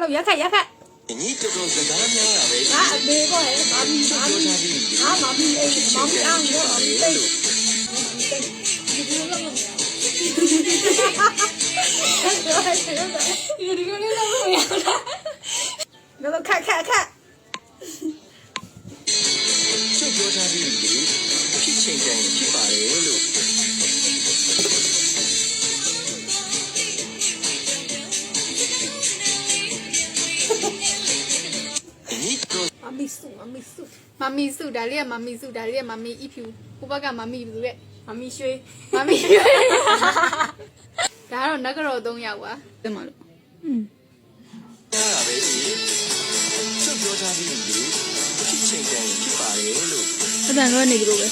လို့ရက်ခက်你这个是干娘啊呗？啊没过来妈咪啊妈咪哎妈咪啊你妈咪对你不用那么你这个那么样的那都看就叫啥的路，皮钱干皮发的路。妈咪素，ဒါလေးက妈咪素，ဒါလေးက妈咪一ဖြူဟိုဘက်က妈咪ဘူးတဲ့妈咪ရွှေဒါကတော့နဂရော3ယောက်ပါတင်ပါလို့干啊呗？就叫啥的路，皮钱干皮发的路。အတန်တော့နေကြလို့ပဲ